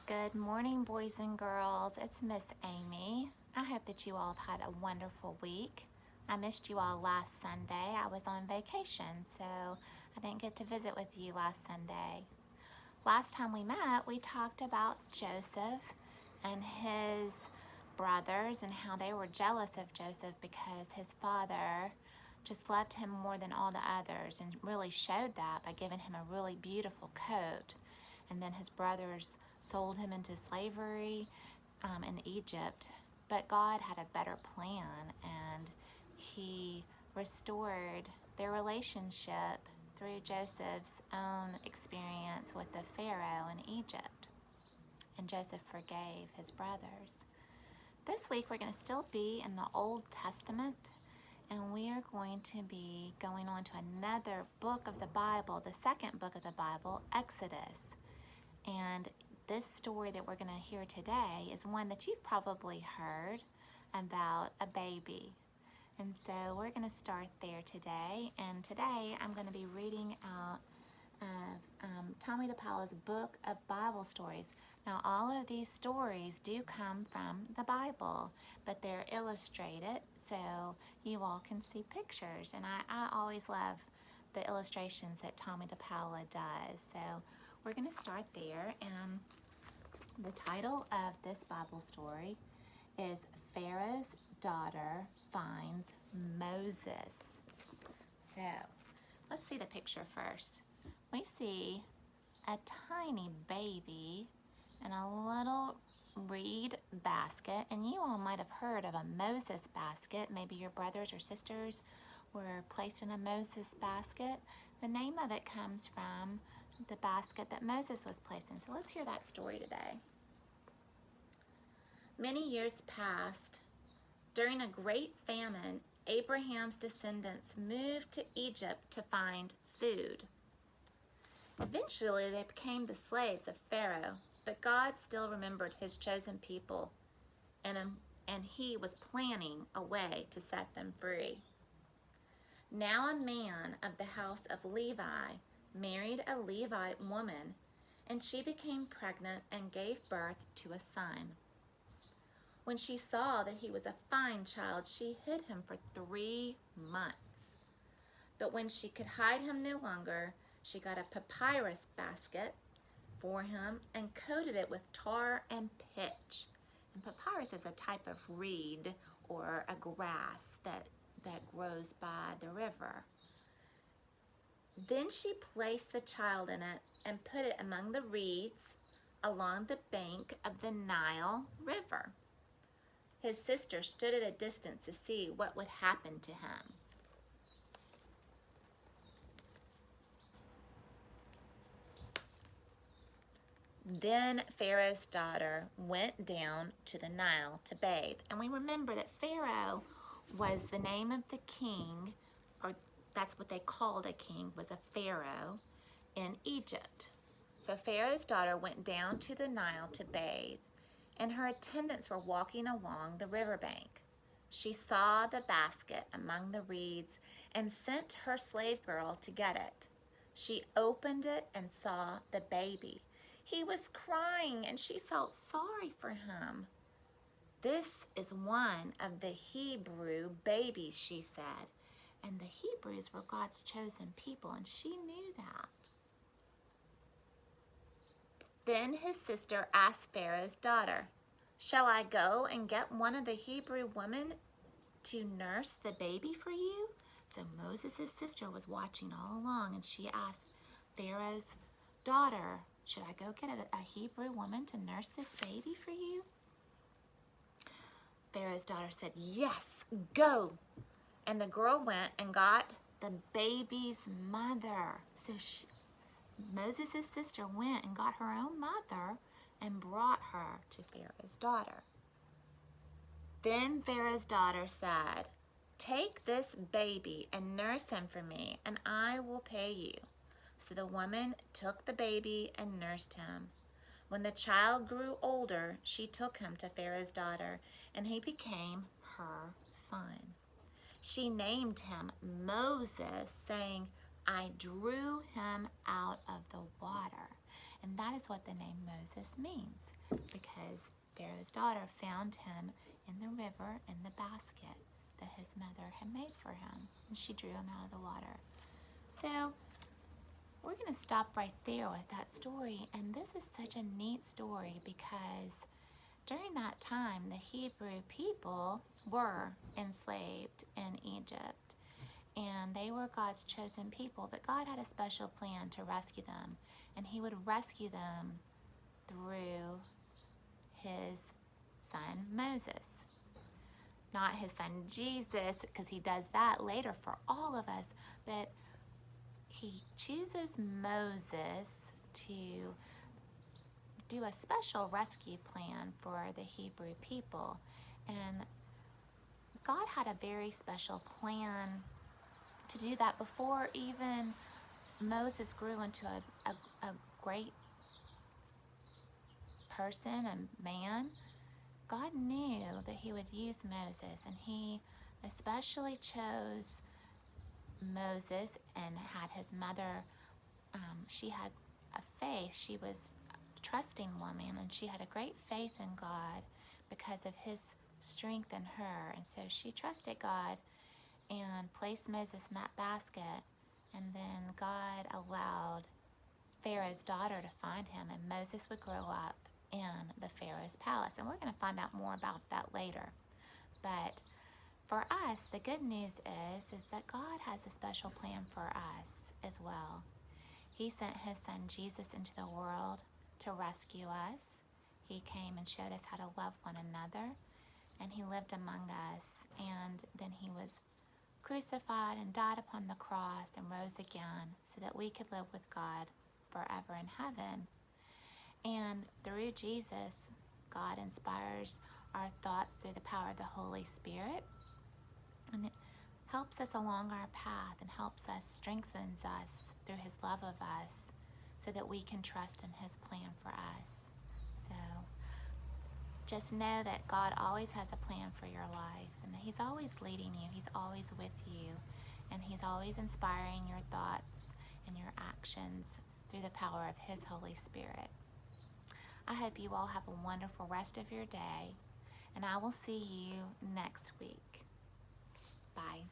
Good morning, boys and girls. It's Miss Amy. I hope that you all have had a wonderful week. I missed you all last Sunday. I was on vacation, so I didn't get to visit with you last Sunday. Last time we met, we talked about Joseph and his brothers and how they were jealous of Joseph because his father just loved him more than all the others and really showed that by giving him a really beautiful coat. And then his brothers sold him into slavery in Egypt. But God had a better plan, and he restored their relationship through Joseph's own experience with the Pharaoh in Egypt. And Joseph forgave his brothers. This week we're going to still be in the Old Testament, and we are going to be going on to another book of the Bible, the second book of the Bible, Exodus. And this story that we're going to hear today is one that you've probably heard about a baby. And so we're going to start there today. And today I'm going to be reading out of Tommy DePaula's book of Bible stories. Now, all of these stories do come from the Bible, but they're illustrated so you all can see pictures. And I always love the illustrations that Tommy DePaula does. So we're going to start there, and the title of this Bible story is Pharaoh's Daughter Finds Moses. So let's see the picture first. We see a tiny baby in a little reed basket, and you all might have heard of a Moses basket. Maybe your brothers or sisters were placed in a Moses basket. The name of it comes from the basket that Moses was placed in. So let's hear that story today. Many years passed. During a great famine, Abraham's descendants moved to Egypt to find food. Eventually, they became the slaves of Pharaoh, but God still remembered his chosen people, and he was planning a way to set them free. Now a man of the house of Levi married a Levite woman, and she became pregnant and gave birth to a son. When she saw that he was a fine child, she hid him for 3 months. But when she could hide him no longer, she got a papyrus basket for him and coated it with tar and pitch. And papyrus is a type of reed or a grass that grows by the river. Then she placed the child in it and put it among the reeds along the bank of the Nile River. His sister stood at a distance to see what would happen to him. Then Pharaoh's daughter went down to the Nile to bathe. And we remember that Pharaoh was the name of the king, or that's what they called a king, was a pharaoh in Egypt. So Pharaoh's daughter went down to the Nile to bathe, and her attendants were walking along the riverbank. She saw the basket among the reeds and sent her slave girl to get it. She opened it and saw the baby. He was crying, and she felt sorry for him. "This is one of the Hebrew babies," she said. And the Hebrews were God's chosen people, and she knew that. Then his sister asked Pharaoh's daughter, "Shall I go and get one of the Hebrew women to nurse the baby for you?" So Moses' sister was watching all along, and she asked Pharaoh's daughter, "Should I go get a Hebrew woman to nurse this baby for you?" Pharaoh's daughter said, "Yes, go." And the girl went and got the baby's mother. So Moses' sister went and got her own mother and brought her to Pharaoh's daughter. Then Pharaoh's daughter said, "Take this baby and nurse him for me, and I will pay you." So the woman took the baby and nursed him. When the child grew older, she took him to Pharaoh's daughter, and he became her son. She named him Moses, saying, "I drew him out of the water." And that is what the name Moses means, because Pharaoh's daughter found him in the river in the basket that his mother had made for him, and she drew him out of the water. So we're going to stop right there with that story, and this is such a neat story because during that time, the Hebrew people were enslaved in Egypt, and they were God's chosen people, but God had a special plan to rescue them, and he would rescue them through his son Moses. Not his son Jesus, because he does that later for all of us, but he chooses Moses to do a special rescue plan for the Hebrew people. And God had a very special plan to do that before even Moses grew into a great person and man. God knew that he would use Moses, and he especially chose Moses and had his mother, she had a faith. She was a trusting woman, and she had a great faith in God because of his strength in her. And so she trusted God and placed Moses in that basket. And then God allowed Pharaoh's daughter to find him, and Moses would grow up in the Pharaoh's palace. And we're going to find out more about that later. But for us, the good news is that God has a special plan for us as well. He sent his son Jesus into the world to rescue us. He came and showed us how to love one another, and he lived among us, and then he was crucified and died upon the cross and rose again so that we could live with God forever in heaven. And through Jesus, God inspires our thoughts through the power of the Holy Spirit, and it helps us along our path and helps us, strengthens us through his love of us so that we can trust in his plan for us. So just know that God always has a plan for your life, and that he's always leading you, he's always with you, and he's always inspiring your thoughts and your actions through the power of his Holy Spirit. I hope you all have a wonderful rest of your day, and I will see you next week. Bye.